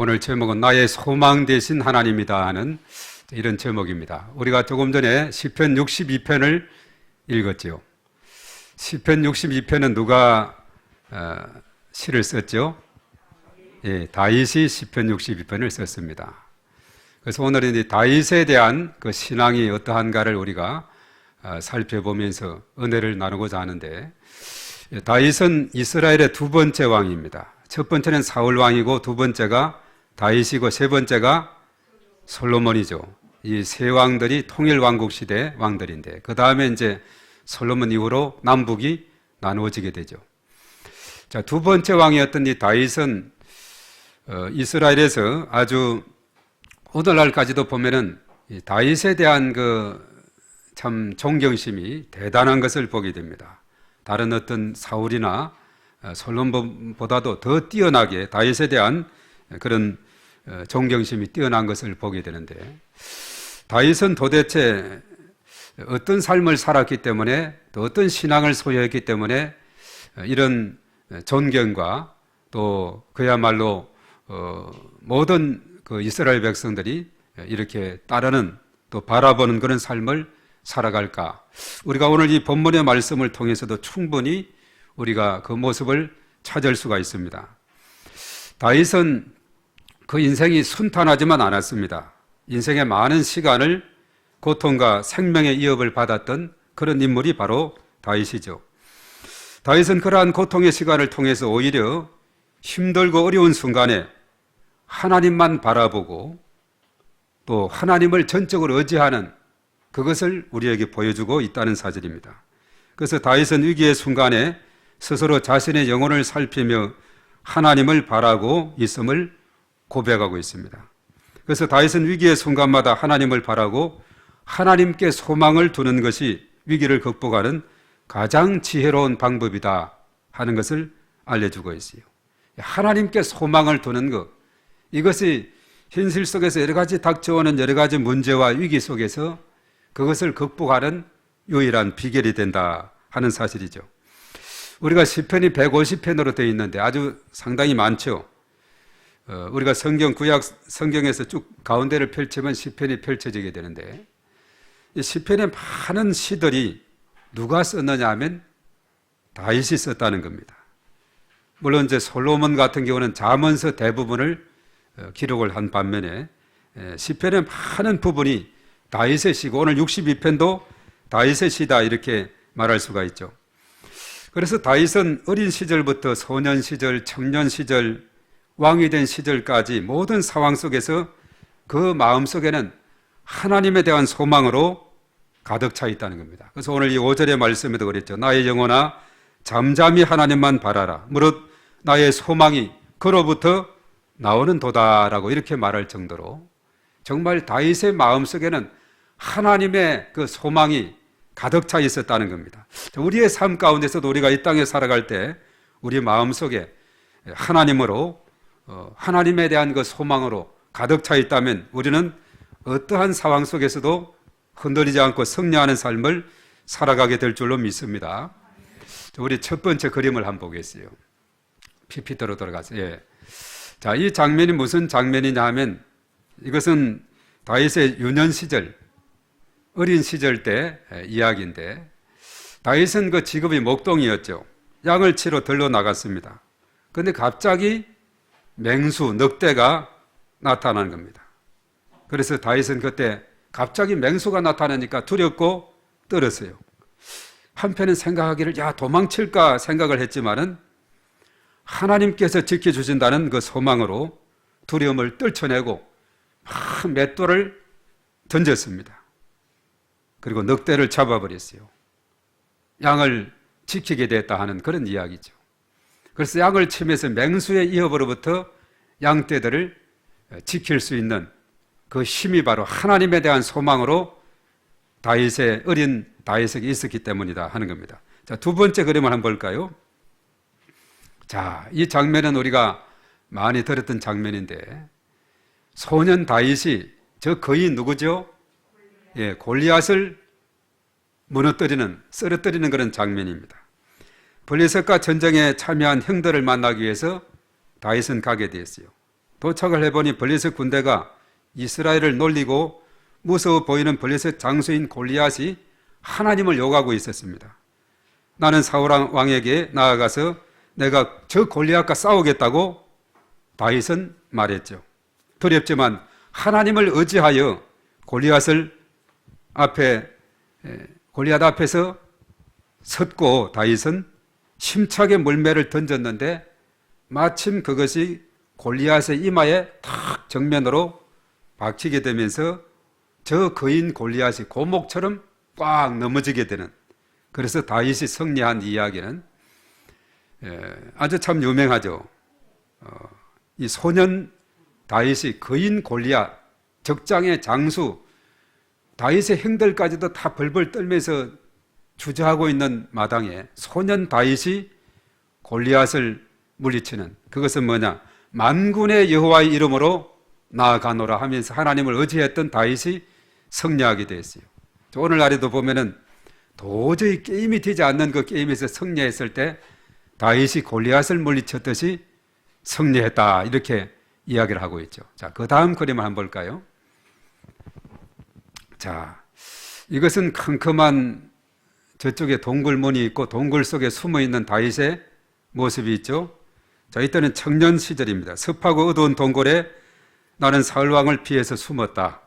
오늘 제목은 나의 소망 되신 하나님이다 하는 이런 제목입니다. 우리가 조금 전에 시편 62편을 읽었죠. 시편 62편은 누가 시를 썼죠? 예, 다윗이 시편 62편을 썼습니다. 그래서 오늘은 이 다윗에 대한 그 신앙이 어떠한가를 우리가 살펴보면서 은혜를 나누고자 하는데, 다윗은 이스라엘의 두 번째 왕입니다. 첫 번째는 사울 왕이고, 두 번째가 다윗이고, 세 번째가 솔로몬이죠. 이 세 왕들이 통일 왕국 시대 왕들인데, 그 다음에 이제 솔로몬 이후로 남북이 나누어지게 되죠. 자, 두 번째 왕이었던 이 다윗은 이스라엘에서 아주 오늘날까지도 보면은 이 다윗에 대한 참 존경심이 대단한 것을 보게 됩니다. 다른 어떤 사울이나 솔로몬보다도 더 뛰어나게 다윗에 대한 그런 존경심이 뛰어난 것을 보게 되는데, 다윗은 도대체 어떤 삶을 살았기 때문에, 또 어떤 신앙을 소유했기 때문에 이런 존경과 또 그야말로 모든 그 이스라엘 백성들이 이렇게 따르는, 또 바라보는 그런 삶을 살아갈까? 우리가 오늘 이 본문의 말씀을 통해서도 충분히 우리가 그 모습을 찾을 수가 있습니다. 다윗은 그 인생이 순탄하지만 않았습니다. 인생의 많은 시간을 고통과 생명의 위협을 받았던 그런 인물이 바로 다윗이죠. 다윗은 그러한 고통의 시간을 통해서 오히려 힘들고 어려운 순간에 하나님만 바라보고 또 하나님을 전적으로 의지하는 그것을 우리에게 보여주고 있다는 사실입니다. 그래서 다윗은 위기의 순간에 스스로 자신의 영혼을 살피며 하나님을 바라고 있음을 고백하고 있습니다. 그래서 다윗은 위기의 순간마다 하나님을 바라고 하나님께 소망을 두는 것이 위기를 극복하는 가장 지혜로운 방법이다 하는 것을 알려주고 있어요. 하나님께 소망을 두는 것, 이것이 현실 속에서 여러 가지 닥쳐오는 여러 가지 문제와 위기 속에서 그것을 극복하는 유일한 비결이 된다 하는 사실이죠. 우리가 시편이 150편으로 되어 있는데 아주 상당히 많죠. 우리가 구약 성경에서 쭉 가운데를 펼치면 시편이 펼쳐지게 되는데, 이 시편의 많은 시들이 누가 썼느냐 하면 다윗이 썼다는 겁니다. 물론 이제 솔로몬 같은 경우는 잠언서 대부분을 기록을 한 반면에 시편의 많은 부분이 다윗의 시고, 오늘 62편도 다윗의 시다 이렇게 말할 수가 있죠. 그래서 다윗은 어린 시절부터 소년 시절, 청년 시절, 왕이 된 시절까지 모든 상황 속에서 그 마음 속에는 하나님에 대한 소망으로 가득 차 있다는 겁니다. 그래서 오늘 이 5절의 말씀에도 그랬죠. 나의 영혼아 잠잠히 하나님만 바라라. 무릇 나의 소망이 그로부터 나오는 도다라고 이렇게 말할 정도로 정말 다윗의 마음 속에는 하나님의 그 소망이 가득 차 있었다는 겁니다. 우리의 삶 가운데서도 우리가 이 땅에 살아갈 때 우리 마음 속에 하나님으로 하나님에 대한 그 소망으로 가득 차 있다면 우리는 어떠한 상황 속에서도 흔들리지 않고 승리하는 삶을 살아가게 될 줄로 믿습니다. 우리 첫 번째 그림을 한번 보겠어요. PPT로 돌아가서. 예. 자, 이 장면이 무슨 장면이냐 하면 이것은 다윗의 유년 시절, 어린 시절 때 이야기인데, 다윗은 그 직업이 목동이었죠. 양을 치러 들러 나갔습니다. 그런데 갑자기 맹수, 늑대가 나타나는 겁니다. 그래서 다윗은 그때 갑자기 맹수가 나타나니까 두렵고 떨었어요. 한편은 생각하기를 도망칠까 생각을 했지만은 하나님께서 지켜주신다는 그 소망으로 두려움을 떨쳐내고 막 맷돌을 던졌습니다. 그리고 늑대를 잡아버렸어요. 양을 지키게 됐다 하는 그런 이야기죠. 그래서 양을 치면서 맹수의 위협으로부터 양떼들을 지킬 수 있는 그 힘이 바로 하나님에 대한 소망으로 어린 다윗에게 있었기 때문이다 하는 겁니다. 자, 두 번째 그림을 한번 볼까요? 자, 이 장면은 우리가 많이 들었던 장면인데, 소년 다윗이 저 거인 누구죠? 예, 골리앗을 쓰러뜨리는 그런 장면입니다. 블레셋과 전쟁에 참여한 형들을 만나기 위해서 다윗은 가게 되었어요. 도착을 해보니 블레셋 군대가 이스라엘을 놀리고 무서워 보이는 블레셋 장수인 골리앗이 하나님을 욕하고 있었습니다. 나는 사울 왕에게 나아가서 내가 저 골리앗과 싸우겠다고 다윗은 말했죠. 두렵지만 하나님을 의지하여 골리앗 앞에서 섰고 다윗은 힘차게 물매를 던졌는데 마침 그것이 골리앗의 이마에 탁 정면으로 박히게 되면서 저 거인 골리앗이 고목처럼 꽉 넘어지게 되는, 그래서 다윗이 승리한 이야기는 아주 참 유명하죠. 이 소년 다윗이 거인 골리앗, 적장의 장수, 다윗의 형들까지도 다 벌벌 떨면서 주저하고 있는 마당에 소년 다윗이 골리앗을 물리치는, 그것은 뭐냐? 만군의 여호와의 이름으로 나아가노라 하면서 하나님을 의지했던 다윗이 승리하게 됐어요. 오늘날에도 보면은 도저히 게임이 되지 않는 그 게임에서 승리했을 때 다윗이 골리앗을 물리쳤듯이 승리했다, 이렇게 이야기를 하고 있죠. 자, 그 다음 그림을 한번 볼까요? 자, 이것은 컴컴한 저쪽에 동굴문이 있고 동굴 속에 숨어 있는 다윗의 모습이 있죠. 자, 이때는 청년 시절입니다. 습하고 어두운 동굴에 나는 사울 왕을 피해서 숨었다.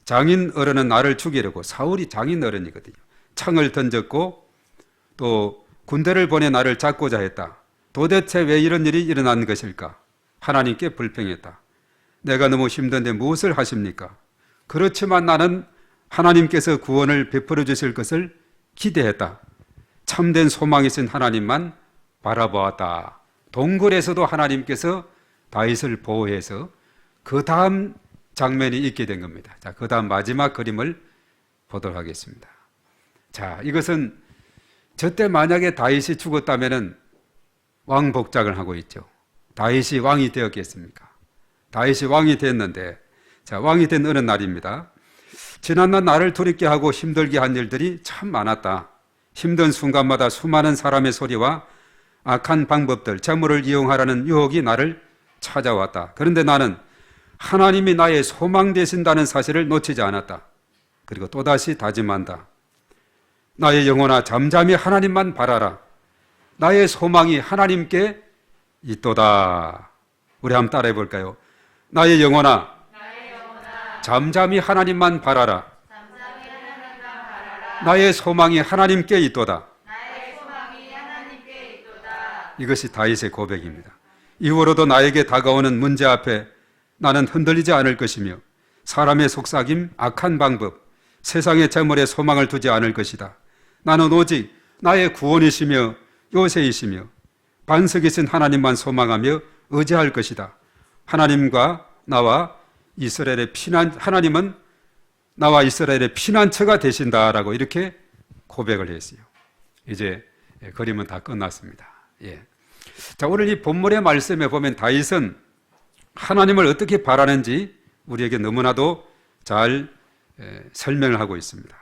장인 어른은 나를 죽이려고, 사울이 장인 어른이거든요, 창을 던졌고 또 군대를 보내 나를 잡고자 했다. 도대체 왜 이런 일이 일어난 것일까? 하나님께 불평했다. 내가 너무 힘든데 무엇을 하십니까? 그렇지만 나는 하나님께서 구원을 베풀어 주실 것을 기대했다. 참된 소망이신 하나님만 바라보았다. 동굴에서도 하나님께서 다윗을 보호해서 그 다음 장면이 있게 된 겁니다. 자, 그 다음 마지막 그림을 보도록 하겠습니다. 자, 이것은 저때 만약에 다윗이 죽었다면은 왕복장을 하고 있죠. 다윗이 왕이 되었겠습니까? 다윗이 왕이 됐는데, 자, 왕이 된 어느 날입니다. 지난날 나를 두렵게 하고 힘들게 한 일들이 참 많았다. 힘든 순간마다 수많은 사람의 소리와 악한 방법들, 재물을 이용하라는 유혹이 나를 찾아왔다. 그런데 나는 하나님이 나의 소망 되신다는 사실을 놓치지 않았다. 그리고 또다시 다짐한다. 나의 영혼아, 잠잠히 하나님만 바라라. 나의 소망이 하나님께 있도다. 우리 한번 따라해 볼까요? 나의 영혼아, 잠잠히 하나님만 바라라. 나의 소망이 하나님께 있도다. 이것이 다윗의 고백입니다. 이후로도 나에게 다가오는 문제 앞에 나는 흔들리지 않을 것이며 사람의 속삭임, 악한 방법, 세상의 재물에 소망을 두지 않을 것이다. 나는 오직 나의 구원이시며 요새이시며 반석이신 하나님만 소망하며 의지할 것이다. 하나님과 나와 이스라엘의 하나님은 나와 이스라엘의 피난처가 되신다라고 이렇게 고백을 했어요. 이제 그림은 다 끝났습니다. 예. 자, 오늘 이 본문의 말씀에 보면 다윗은 하나님을 어떻게 바라는지 우리에게 너무나도 잘 설명을 하고 있습니다.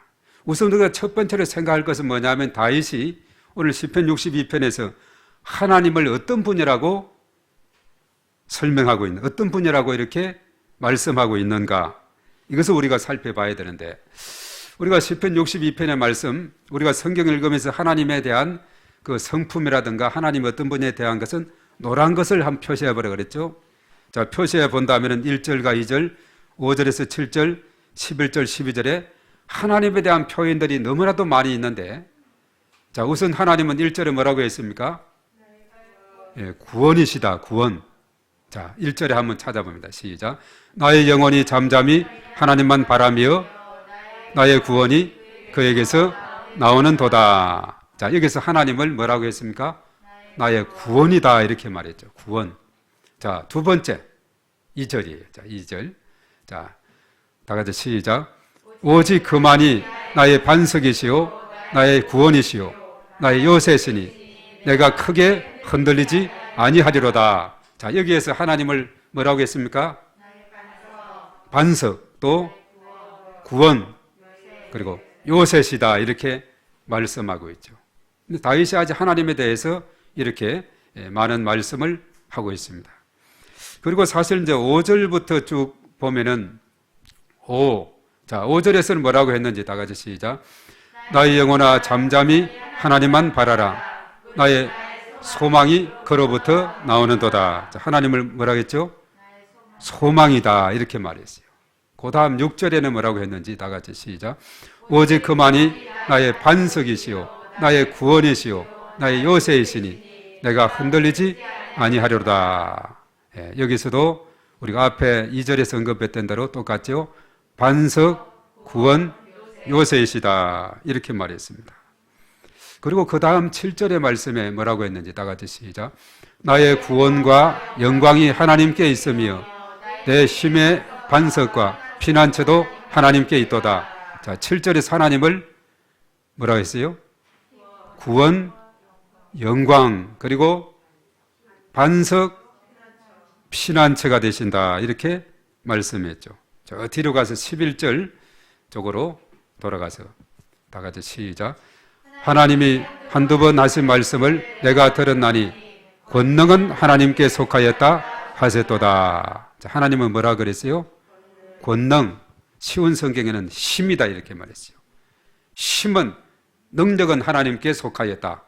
우선 우리가 첫 번째로 생각할 것은 뭐냐면 다윗이 오늘 시편 62편에서 하나님을 어떤 분이라고 설명하고 있는, 어떤 분이라고 이렇게 말씀하고 있는가, 이것을 우리가 살펴봐야 되는데, 우리가 시편 62편의 말씀, 우리가 성경을 읽으면서 하나님에 대한 그 성품이라든가 하나님 어떤 분에 대한 것은 노란 것을 한번 표시해 보라 그랬죠. 자, 표시해 본다면 1절과 2절, 5절에서 7절, 11절, 12절에 하나님에 대한 표현들이 너무나도 많이 있는데, 자, 우선 하나님은 1절에 뭐라고 했습니까? 예, 구원이시다, 구원. 자, 1절에 한번 찾아봅니다. 시작. 나의 영혼이 잠잠히 하나님만 바라며 나의 구원이 그에게서 나오는 도다. 자, 여기서 하나님을 뭐라고 했습니까? 나의 구원이다, 이렇게 말했죠. 구원. 자, 두 번째 2절이에요. 자, 2절. 자, 다 같이 시작. 오직 그만이 나의 반석이시요 나의 구원이시요 나의 요새시니 내가 크게 흔들리지 아니하리로다. 자, 여기에서 하나님을 뭐라고 했습니까? 반석, 또 구원, 그리고 요새시다, 이렇게 말씀하고 있죠. 근데 다윗이 아직 하나님에 대해서 이렇게 많은 말씀을 하고 있습니다. 그리고 사실 이제 5절부터 쭉 보면은 5절에서는 뭐라고 했는지 다 같이 시작. 나의 영혼아 잠잠히 하나님만 바라라. 나의 소망이 그로부터 나오는도다. 자, 하나님을 뭐라고 했죠? 소망이다 이렇게 말했어요. 그 다음 6절에는 뭐라고 했는지 다 같이 시작. 오직 그만이 나의 반석이시오 나의 구원이시오 나의 요새이시니 내가 흔들리지 아니하려다. 예, 여기서도 우리가 앞에 2절에서 언급했던 대로 똑같죠. 반석, 구원, 요새이시다 이렇게 말했습니다. 그리고 그 다음 7절의 말씀에 뭐라고 했는지 다 같이 시작. 나의 구원과 영광이 하나님께 있으며 내 힘의 반석과 피난처도 하나님께 있도다. 자, 7절에서 하나님을 뭐라고 했어요? 구원, 영광, 그리고 반석, 피난처가 되신다 이렇게 말씀했죠. 저 뒤로 가서 11절 쪽으로 돌아가서 다 같이 시작. 하나님이 한두 번 하신 말씀을 내가 들었나니 권능은 하나님께 속하였다 하셨도다. 자, 하나님은 뭐라 그랬어요? 권능, 쉬운 성경에는 힘이다 이렇게 말했어요. 힘은, 능력은 하나님께 속하였다.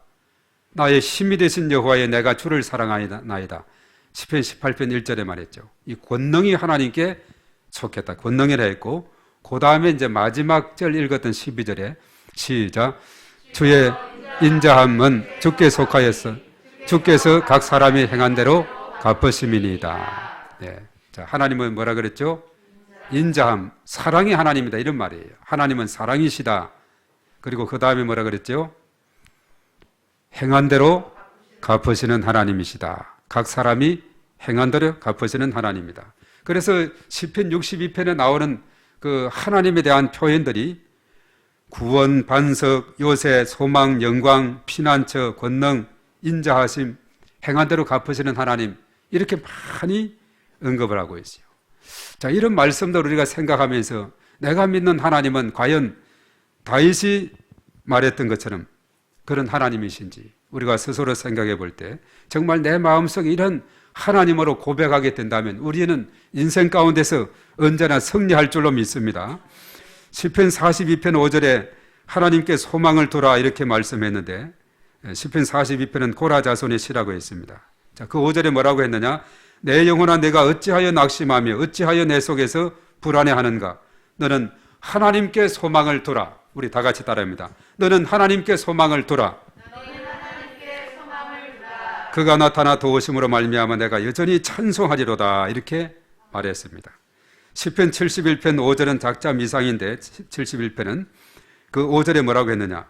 나의 힘이 되신 여호와의 내가 주를 사랑하나이다. 시편 18편 1절에 말했죠. 이 권능이 하나님께 속했다. 권능이라 했고, 그 다음에 이제 마지막 절 읽었던 12절에 시작. 주의 인자함은 주께 속하였어. 주께서 각 사람이 행한 대로 갚으심이니이다. 네. 자, 하나님은 뭐라 그랬죠? 인자함, 사랑이 하나님이다 이런 말이에요. 하나님은 사랑이시다. 그리고 그 다음에 뭐라 그랬죠? 행한 대로 갚으시는 하나님이시다. 각 사람이 행한 대로 갚으시는 하나님이다. 그래서 시편 62편에 나오는 그 하나님에 대한 표현들이 구원, 반석, 요새, 소망, 영광, 피난처, 권능, 인자하심, 행한 대로 갚으시는 하나님 이렇게 많이 언급을 하고 있어요. 자, 이런 말씀들 우리가 생각하면서 내가 믿는 하나님은 과연 다윗이 말했던 것처럼 그런 하나님이신지 우리가 스스로 생각해 볼 때 정말 내 마음속에 이런 하나님으로 고백하게 된다면 우리는 인생 가운데서 언제나 승리할 줄로 믿습니다. 시편 42편 5절에 하나님께 소망을 두라 이렇게 말씀했는데 시편 42편은 고라 자손의 시라고 했습니다. 자, 그 5절에 뭐라고 했느냐? 내 영혼아 내가 어찌하여 낙심하며 어찌하여 내 속에서 불안해하는가? 너는 하나님께 소망을 두라. 우리 다 같이 따라합니다. 너는 하나님께 소망을 두라. 그가 나타나 도우심으로 말미암아 내가 여전히 찬송하리로다 이렇게 말했습니다. 시편 71편 5절은 작자 미상인데 71편은 그 5절에 뭐라고 했느냐?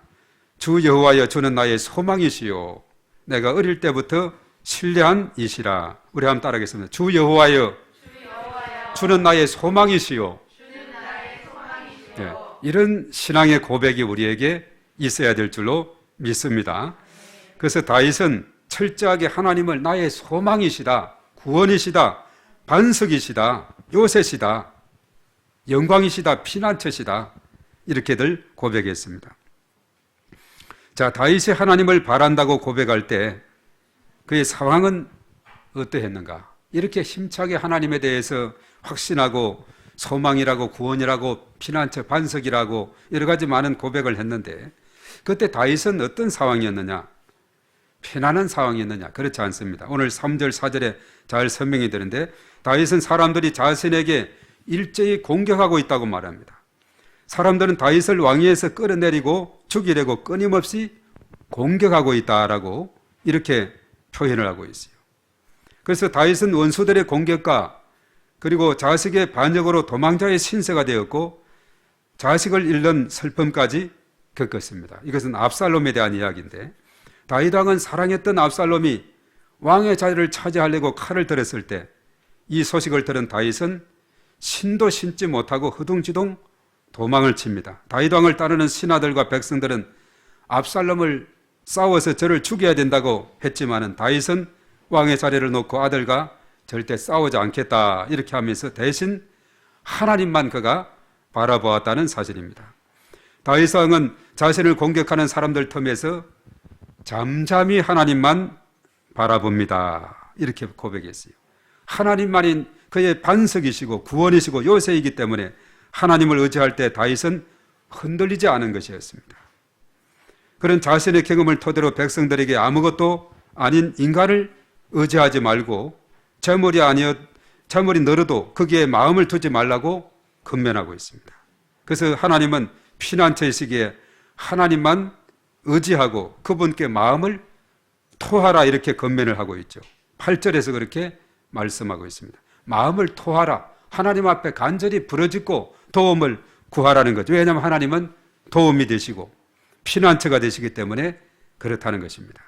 주 여호와여 주는 나의 소망이시요 내가 어릴 때부터 신뢰한 이시라. 우리 한번 따라하겠습니다. 주 여호와여 주는 나의 소망이시요. 네, 이런 신앙의 고백이 우리에게 있어야 될 줄로 믿습니다. 그래서 다윗은 철저하게 하나님을 나의 소망이시다, 구원이시다, 반석이시다, 요새시다, 영광이시다, 피난처시다 이렇게들 고백했습니다. 자, 다윗이 하나님을 바란다고 고백할 때 그의 상황은 어떠했는가? 이렇게 힘차게 하나님에 대해서 확신하고 소망이라고 구원이라고 피난처 반석이라고 여러 가지 많은 고백을 했는데 그때 다윗은 어떤 상황이었느냐? 편안한 상황이었느냐? 그렇지 않습니다. 오늘 3절 4절에 잘 설명이 되는데 다윗은 사람들이 자신에게 일제히 공격하고 있다고 말합니다. 사람들은 다윗을 왕위에서 끌어내리고 죽이려고 끊임없이 공격하고 있다라고 이렇게 표현을 하고 있어요. 그래서 다윗은 원수들의 공격과 그리고 자식의 반역으로 도망자의 신세가 되었고 자식을 잃는 슬픔까지 겪었습니다. 이것은 압살롬에 대한 이야기인데 다윗 왕은 사랑했던 압살롬이 왕의 자리를 차지하려고 칼을 들었을 때 이 소식을 들은 다윗은 신도 신지 못하고 허둥지둥 도망을 칩니다. 다윗 왕을 따르는 신하들과 백성들은 압살롬을 싸워서 저를 죽여야 된다고 했지만은 다윗은 왕의 자리를 놓고 아들과 절대 싸우지 않겠다 이렇게 하면서 대신 하나님만 그가 바라보았다는 사실입니다. 다윗 왕은 자신을 공격하는 사람들 틈에서 잠잠히 하나님만 바라봅니다. 이렇게 고백했어요. 하나님만이 그의 반석이시고 구원이시고 요새이기 때문에 하나님을 의지할 때 다윗은 흔들리지 않은 것이었습니다. 그런 자신의 경험을 토대로 백성들에게 아무것도 아닌 인간을 의지하지 말고 재물이 늘어도 거기에 마음을 두지 말라고 권면하고 있습니다. 그래서 하나님은 피난처의 시기에 하나님만 의지하고 그분께 마음을 토하라 이렇게 권면을 하고 있죠. 8절에서 그렇게 말씀하고 있습니다. 마음을 토하라. 하나님 앞에 간절히 부르짖고 도움을 구하라는 거죠. 왜냐하면 하나님은 도움이 되시고 피난처가 되시기 때문에 그렇다는 것입니다.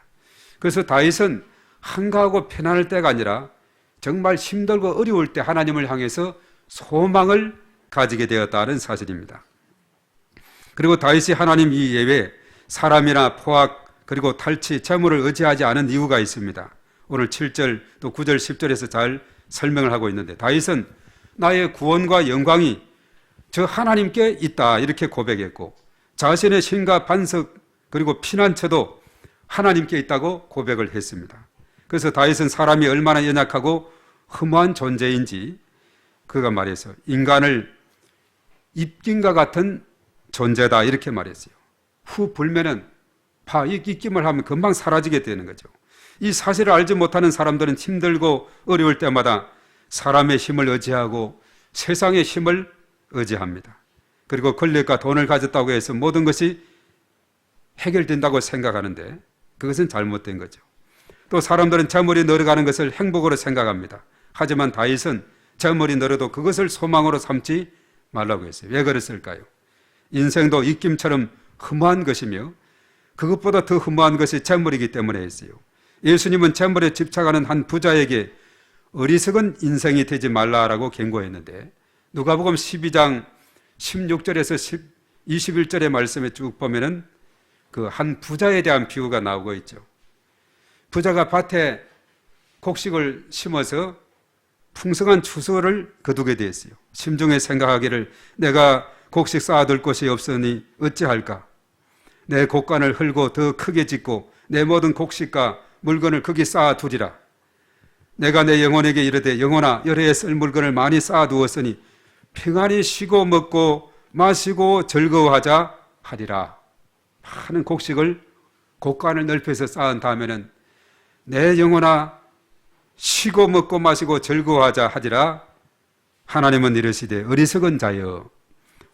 그래서 다윗은 한가하고 편안할 때가 아니라 정말 힘들고 어려울 때 하나님을 향해서 소망을 가지게 되었다는 사실입니다. 그리고 다윗이 하나님 이외에 사람이나 포악 그리고 탈취, 재물을 의지하지 않은 이유가 있습니다. 오늘 7절 또 9절 10절에서 잘 설명을 하고 있는데 다윗은 나의 구원과 영광이 저 하나님께 있다 이렇게 고백했고 자신의 신과 반석 그리고 피난처도 하나님께 있다고 고백을 했습니다. 그래서 다윗은 사람이 얼마나 연약하고 허무한 존재인지 그가 말해서 인간을 입김과 같은 존재다 이렇게 말했어요. 후 불면은 입김을 하면 금방 사라지게 되는 거죠. 이 사실을 알지 못하는 사람들은 힘들고 어려울 때마다 사람의 힘을 의지하고 세상의 힘을 의지합니다. 그리고 권력과 돈을 가졌다고 해서 모든 것이 해결된다고 생각하는데 그것은 잘못된 거죠. 또 사람들은 재물이 늘어가는 것을 행복으로 생각합니다. 하지만 다윗은 재물이 늘어도 그것을 소망으로 삼지 말라고 했어요. 왜 그랬을까요? 인생도 입김처럼 허무한 것이며 그것보다 더 허무한 것이 재물이기 때문에 했어요. 예수님은 재물에 집착하는 한 부자에게 어리석은 인생이 되지 말라라고 경고했는데 누가복음 12장 16절에서 21절의 말씀에 쭉 보면은 그 한 부자에 대한 비유가 나오고 있죠. 부자가 밭에 곡식을 심어서 풍성한 추수를 거두게 되었어요. 심중에 생각하기를 내가 곡식 쌓아둘 곳이 없으니 어찌할까? 내 곡간을 헐고 더 크게 짓고 내 모든 곡식과 물건을 거기 쌓아두리라. 내가 내 영혼에게 이르되 영혼아 여러 해 쓸 물건을 많이 쌓아두었으니 평안히 쉬고 먹고 마시고 즐거워하자 하리라. 많은 곡식을 곡간을 넓혀서 쌓은 다음에는 내 영혼아 쉬고 먹고 마시고 즐거워하자 하리라. 하나님은 이르시되 어리석은 자여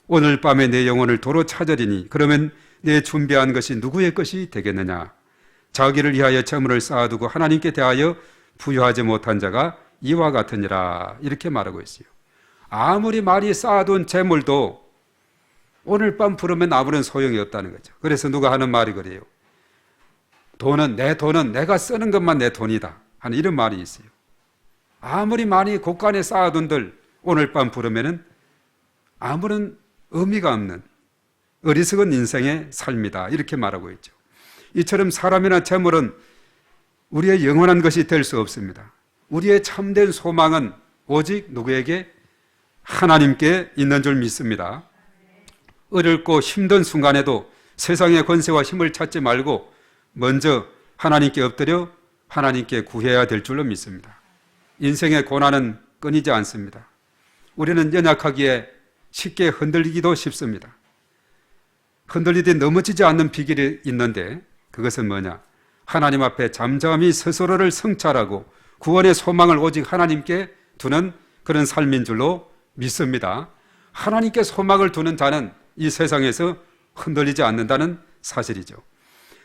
오늘 밤에 내 영혼을 도로 찾으리니 그러면 내 준비한 것이 누구의 것이 되겠느냐. 자기를 위하여 재물을 쌓아두고 하나님께 대하여 부여하지 못한 자가 이와 같으니라. 이렇게 말하고 있어요. 아무리 많이 쌓아둔 재물도 오늘 밤 부르면 아무런 소용이 없다는 거죠. 그래서 누가 하는 말이 그래요. 돈은 내가 쓰는 것만 내 돈이다 하는 이런 말이 있어요. 아무리 많이 곳간에 쌓아둔들 오늘 밤 부르면은 아무런 의미가 없는 어리석은 인생의 삶이다 이렇게 말하고 있죠. 이처럼 사람이나 재물은 우리의 영원한 것이 될 수 없습니다. 우리의 참된 소망은 오직 누구에게? 하나님께 있는 줄 믿습니다. 어렵고 힘든 순간에도 세상의 권세와 힘을 찾지 말고 먼저 하나님께 엎드려 하나님께 구해야 될 줄로 믿습니다. 인생의 고난은 끊이지 않습니다. 우리는 연약하기에 쉽게 흔들리기도 쉽습니다. 흔들리듯 넘어지지 않는 비결이 있는데 그것은 뭐냐? 하나님 앞에 잠잠히 스스로를 성찰하고 구원의 소망을 오직 하나님께 두는 그런 삶인 줄로 믿습니다. 하나님께 소망을 두는 자는 이 세상에서 흔들리지 않는다는 사실이죠.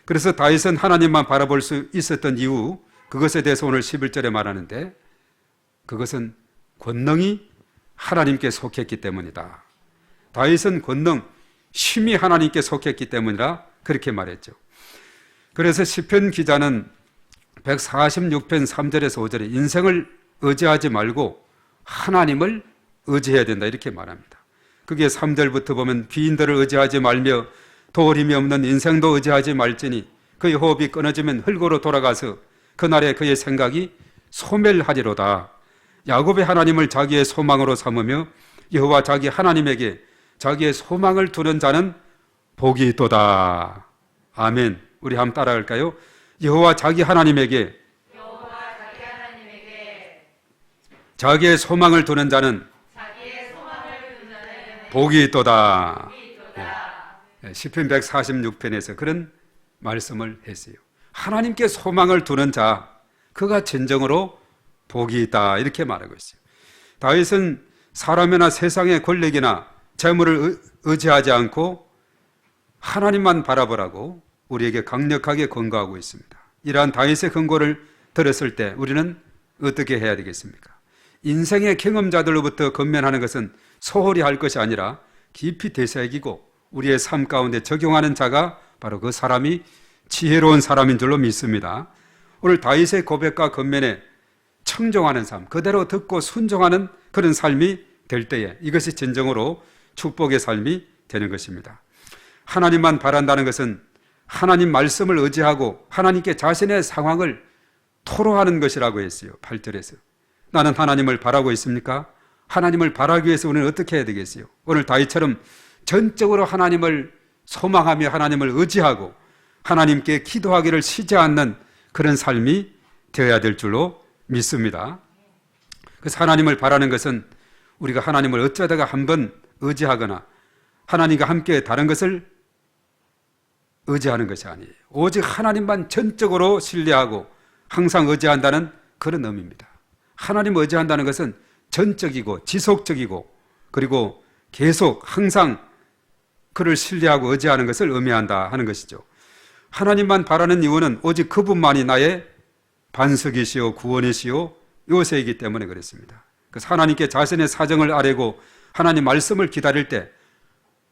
그래서 다윗은 하나님만 바라볼 수 있었던 이유, 그것에 대해서 오늘 11절에 말하는데 그것은 권능이 하나님께 속했기 때문이다. 다윗은 권능, 힘이 하나님께 속했기 때문이라 그렇게 말했죠. 그래서 시편 기자는 146편 3절에서 5절에 인생을 의지하지 말고 하나님을 의지해야 된다 이렇게 말합니다. 그게 3절부터 보면 귀인들을 의지하지 말며 도림이 없는 인생도 의지하지 말지니 그의 호흡이 끊어지면 흙으로 돌아가서 그날에 그의 생각이 소멸하리로다. 야곱의 하나님을 자기의 소망으로 삼으며 여호와 자기 하나님에게 자기의 소망을 두는 자는 복이 있도다. 아멘. 우리 한번 따라갈까요? 여호와 자기 하나님에게 자기의 소망을 두는 자는 복이 있도다. 시편 146편에서 그런 말씀을 했어요. 하나님께 소망을 두는 자, 그가 진정으로 복이 있다, 이렇게 말하고 있어요. 다윗은 사람이나 세상의 권력이나 재물을 의지하지 않고 하나님만 바라보라고 우리에게 강력하게 권고하고 있습니다. 이러한 다윗의 권고를 들었을 때 우리는 어떻게 해야 되겠습니까? 인생의 경험자들로부터 건면하는 것은 소홀히 할 것이 아니라 깊이 되새기고 우리의 삶 가운데 적용하는 자가 바로 그 사람이 지혜로운 사람인 줄로 믿습니다. 오늘 다윗의 고백과 건면에 청종하는 삶, 그대로 듣고 순종하는 그런 삶이 될 때에 이것이 진정으로 축복의 삶이 되는 것입니다. 하나님만 바란다는 것은 하나님 말씀을 의지하고 하나님께 자신의 상황을 토로하는 것이라고 했어요. 8절에서. 나는 하나님을 바라고 있습니까? 하나님을 바라기 위해서 우리는 어떻게 해야 되겠어요? 오늘 다윗처럼 전적으로 하나님을 소망하며 하나님을 의지하고 하나님께 기도하기를 쉬지 않는 그런 삶이 되어야 될 줄로 믿습니다. 그래서 하나님을 바라는 것은 우리가 하나님을 어쩌다가 한번 의지하거나 하나님과 함께 다른 것을 의지하는 것이 아니에요. 오직 하나님만 전적으로 신뢰하고 항상 의지한다는 그런 의미입니다. 하나님을 의지한다는 것은 전적이고 지속적이고 그리고 계속 항상 그를 신뢰하고 의지하는 것을 의미한다 하는 것이죠. 하나님만 바라는 이유는 오직 그분만이 나의 반석이시요 구원이시요 요새이기 때문에 그렇습니다. 그래서 하나님께 자신의 사정을 아뢰고 하나님 말씀을 기다릴 때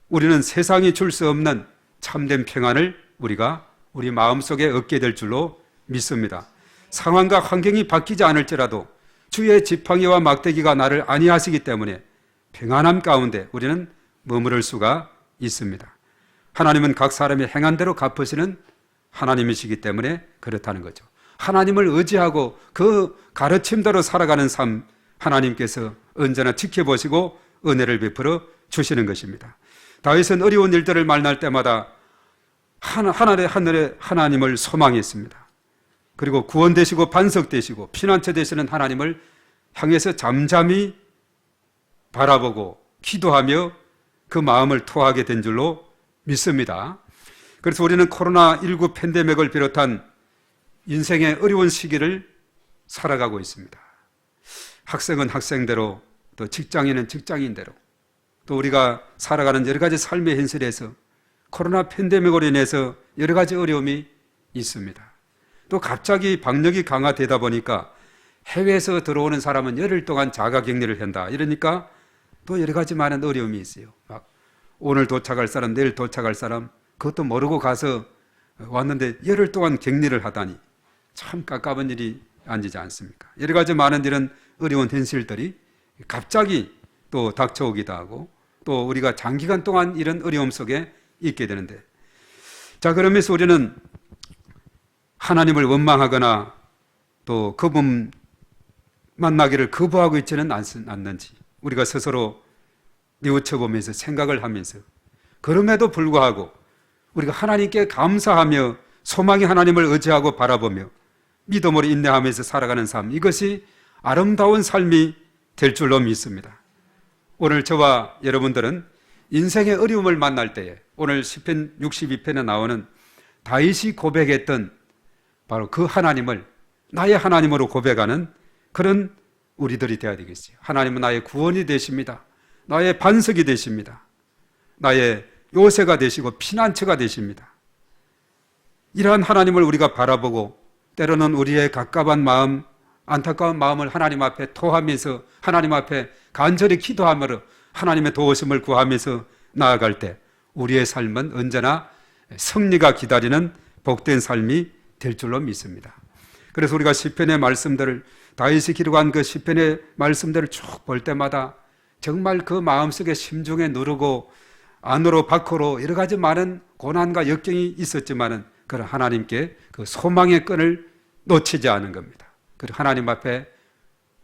우리는 세상이 줄 수 없는 참된 평안을 우리가 우리 마음속에 얻게 될 줄로 믿습니다. 상황과 환경이 바뀌지 않을지라도 주의 지팡이와 막대기가 나를 안위하시기 때문에 평안함 가운데 우리는 머무를 수가 있습니다. 하나님은 각 사람이 행한 대로 갚으시는 하나님이시기 때문에 그렇다는 거죠. 하나님을 의지하고 그 가르침대로 살아가는 삶, 하나님께서 언제나 지켜보시고 은혜를 베풀어 주시는 것입니다. 다윗은 어려운 일들을 만날 때마다 하늘의 하나님을 소망했습니다. 그리고 구원되시고 반석되시고 피난처 되시는 하나님을 향해서 잠잠히 바라보고 기도하며 그 마음을 토하게 된 줄로 믿습니다. 그래서 우리는 코로나19 팬데믹을 비롯한 인생의 어려운 시기를 살아가고 있습니다. 학생은 학생대로, 또 직장인은 직장인대로, 또 우리가 살아가는 여러 가지 삶의 현실에서 코로나 팬데믹으로 인해서 여러 가지 어려움이 있습니다. 또 갑자기 방역이 강화되다 보니까 해외에서 들어오는 사람은 열흘 동안 자가격리를 한다. 이러니까 또 여러 가지 많은 어려움이 있어요. 막 오늘 도착할 사람, 내일 도착할 사람, 그것도 모르고 가서 왔는데 열흘 동안 격리를 하다니 참 깝깝한 일이 아니지 않습니까? 여러 가지 많은 이런 어려운 현실들이 갑자기 또 닥쳐오기도 하고 또 우리가 장기간 동안 이런 어려움 속에 있게 되는데, 자, 그러면서 우리는 하나님을 원망하거나 또 그분 만나기를 거부하고 있지는 않는지 우리가 스스로 뉘우쳐보면서 생각을 하면서, 그럼에도 불구하고 우리가 하나님께 감사하며 소망이 하나님을 의지하고 바라보며 믿음으로 인내하면서 살아가는 삶, 이것이 아름다운 삶이 될 줄로 믿습니다. 오늘 저와 여러분들은 인생의 어려움을 만날 때에 오늘 시편 62편에 나오는 다윗이 고백했던 바로 그 하나님을 나의 하나님으로 고백하는 그런 우리들이 되어야 되겠어요. 하나님은 나의 구원이 되십니다. 나의 반석이 되십니다. 나의 요새가 되시고 피난처가 되십니다. 이러한 하나님을 우리가 바라보고 때로는 우리의 갑갑한 마음, 안타까운 마음을 하나님 앞에 토하면서 하나님 앞에 간절히 기도하며 하나님의 도우심을 구하면서 나아갈 때 우리의 삶은 언제나 승리가 기다리는 복된 삶이 될 줄로 믿습니다. 그래서 우리가 시편의 말씀들을, 다윗이 기록한 그 시편의 말씀들을 쭉 볼 때마다 정말 그 마음속에 심중에 누르고 안으로 밖으로 여러 가지 많은 고난과 역경이 있었지만은 그런 하나님께 그 소망의 끈을 놓치지 않은 겁니다. 그리고 하나님 앞에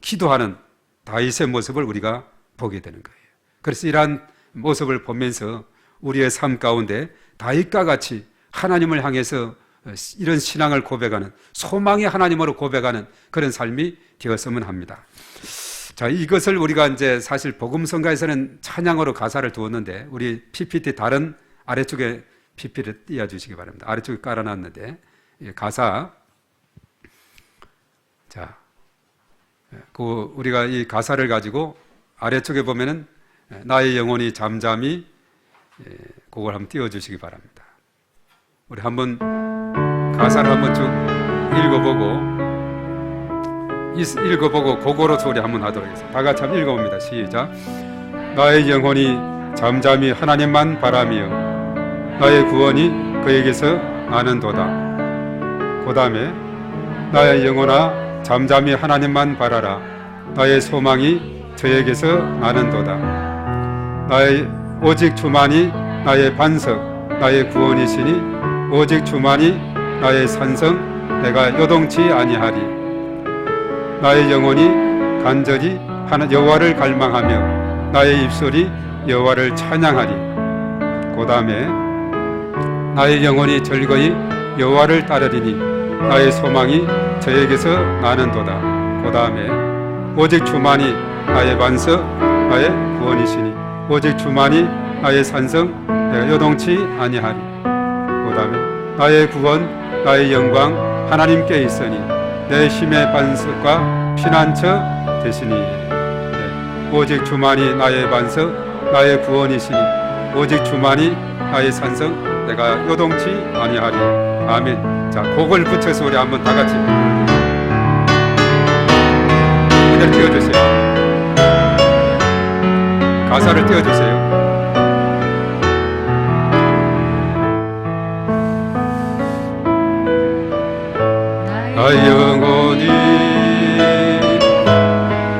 기도하는 다윗의 모습을 우리가 보게 되는 거예요. 그래서 이러한 모습을 보면서 우리의 삶 가운데 다윗과 같이 하나님을 향해서 이런 신앙을 고백하는, 소망의 하나님으로 고백하는 그런 삶이 되었으면 합니다. 자, 이것을 우리가 이제 사실 복음성가에서는 찬양으로 가사를 두었는데, 우리 PPT 다른 아래쪽에 PPT를 띄워주시기 바랍니다. 아래쪽에 깔아놨는데, 가사. 자, 우리가 이 가사를 가지고 아래쪽에 보면은 나의 영혼이 잠잠히, 그걸 한번 띄워주시기 바랍니다. 우리 한번 가사를 한번 쭉 읽어보고 그거로 우리 한번 하도록 하겠습니다. 다 같이 한번 읽어봅니다. 시작. 나의 영혼이 잠잠히 하나님만 바라며 나의 구원이 그에게서 나는도다. 그 다음에 나의 영혼아 잠잠히 하나님만 바라라. 나의 소망이 저에게서 나는도다. 나의 오직 주만이 나의 반석 나의 구원이시니 오직 주만이 나의 산성 내가 요동치 아니하리. 나의 영혼이 간절히 여호와를 갈망하며 나의 입술이 여호와를 찬양하리. 그 다음에 나의 영혼이 즐거이 여호와를 따르리니 나의 소망이 저에게서 나는도다. 그 다음에 오직 주만이 나의 반석 나의 구원이시니 오직 주만이 나의 산성 내가 요동치 아니하리. 그 다음에 나의 구원 나의 영광 하나님께 있으니 내 힘의 반석과 피난처 되시니 오직 주만이 나의 반석 나의 구원이시니 오직 주만이 나의 산성 내가 요동치 아니하리. 아멘. 자, 곡을 붙여서 우리 한번 다 같이 그대로 띄워주세요. 가사를 띄워주세요. 나의 영혼이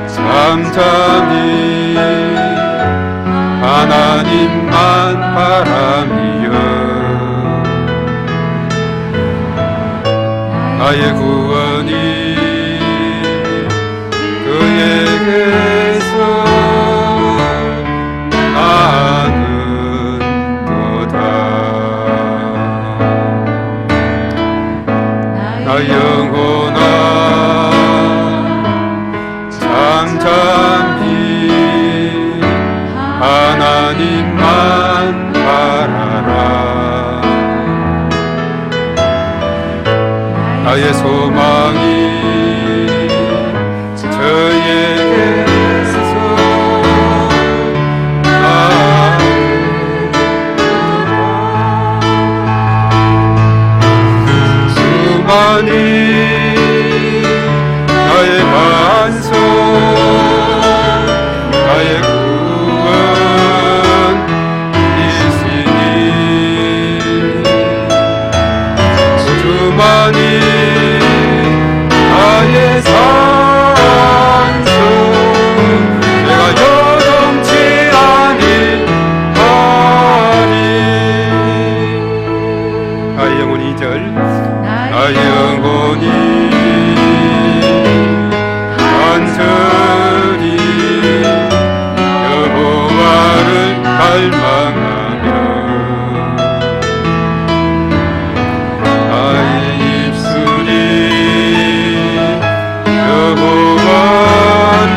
잠잠히 하나님만 바라며 나의 구원이 그에게서 나는도다. 나의 영혼아 잠잠히 하나님만 바라라. 나의 소망이 저에게서 주만이 나의 반석 나의 구원이시니 주만이 나의 산성 내가 요동치 아니하리. 나의 영혼이 2절 나의 영혼이 간절히 여호와를 갈망하며 나의 입술이 여호와를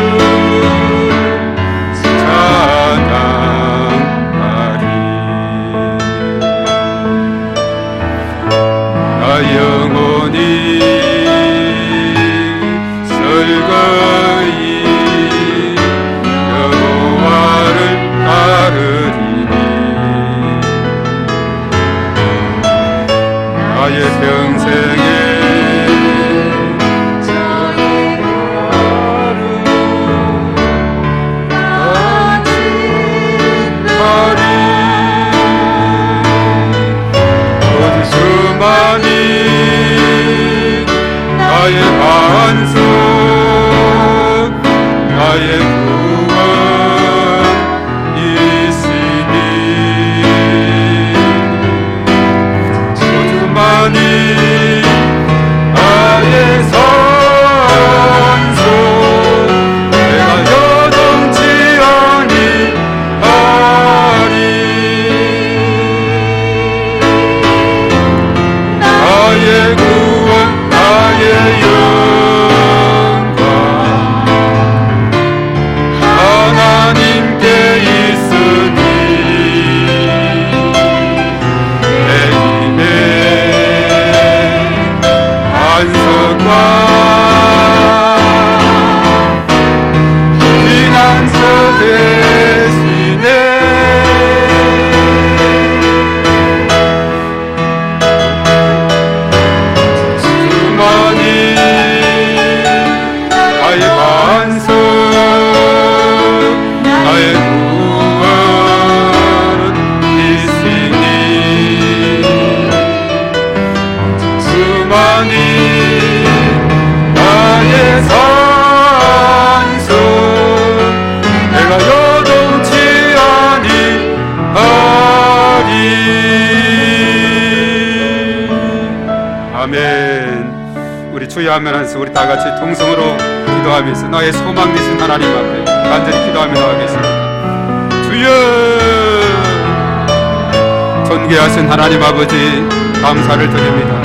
찬양하리. 나의 영혼이 즐거이 여호와를 따르리니 나의 평생에 여호와를 간직하리. 오직 주만이 나의 반석 나의 구원이시니 주만이 나의 산성 내가 요동치 아니하리. 나의 구원 나의 영광 아멘. 우리 주여 하면서 우리 다 같이 통성으로 기도하면서 나의 소망 되신 하나님 앞에 간절히 기도하며 나가겠습니다. 주여, 존귀하신 하나님 아버지 감사를 드립니다.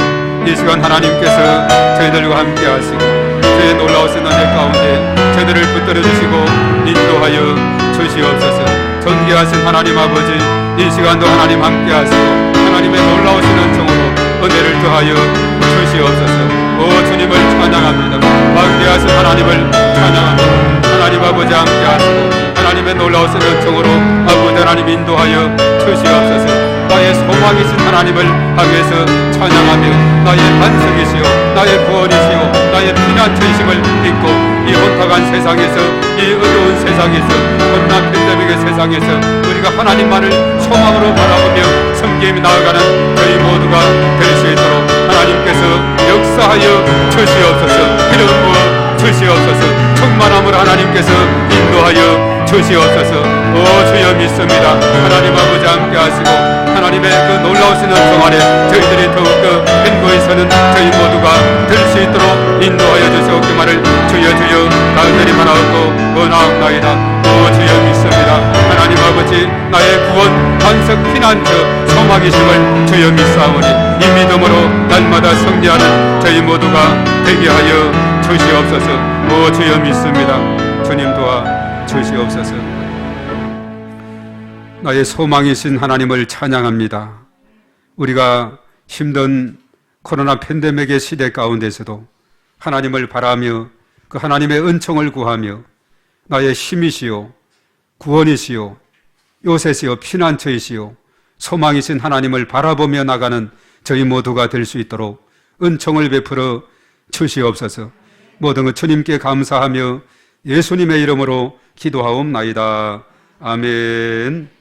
이 시간 하나님께서 저희들과 함께 하시고 주의 놀라우신 은혜 가운데 저희들을 붙들어 주시고 인도하여 주시옵소서. 존귀하신 하나님 아버지, 이 시간도 하나님 함께 하시고 하나님의 놀라우신 은총으로 은혜를 더하여 주시옵소서. 오 주님을 찬양합니다. 광대하신 하나님을 찬양합니다. 하나님 아버지 함께 하시고 하나님의 놀라우신 은총으로 아버지 하나님 인도하여 주시옵소서. 나의 소망이신 하나님을 향해서 찬양하며 나의 반석이시오 나의 구원이시오 나의 피난처이심을 믿고 이 혼탁한 세상에서 이 어려운 세상에서 코로나 팬데믹의 세상에서 우리가 하나님만을 소망으로 바라보며 섬김이 나아가는 저희 모두가 될 수 있도록 하나님께서 역사하여 주시옵소서. 기름 부어 주시옵소서. 충만함으로 하나님께서 인도하여 주시옵소서. 오 주여 믿습니다. 하나님 아버지 함께 하시고 하나님의 그 놀라우신 은총 아래 저희들이 더욱더 행거에 서는 저희 모두가 될 수 있도록 인도하여 주시옵기만을 주여 주여 간절히 바라옵고 원하옵나이다. 오 주여 믿습니다. 하나님 아버지 나의 구원 반석 피난처 소망이심을 주여 믿사오니 이 믿음으로 날마다 승리하는 저희 모두가 되게 하여 주시옵소서. 오 주여 믿습니다. 주님 도와 주시옵소서. 나의 소망이신 하나님을 찬양합니다. 우리가 힘든 코로나 팬데믹의 시대 가운데서도 하나님을 바라며 그 하나님의 은총을 구하며 나의 힘이시요 구원이시요 요새시요 피난처이시요 소망이신 하나님을 바라보며 나가는 저희 모두가 될 수 있도록 은총을 베풀어 주시옵소서. 모든 것 주님께 감사하며 예수님의 이름으로 기도하옵나이다. 아멘.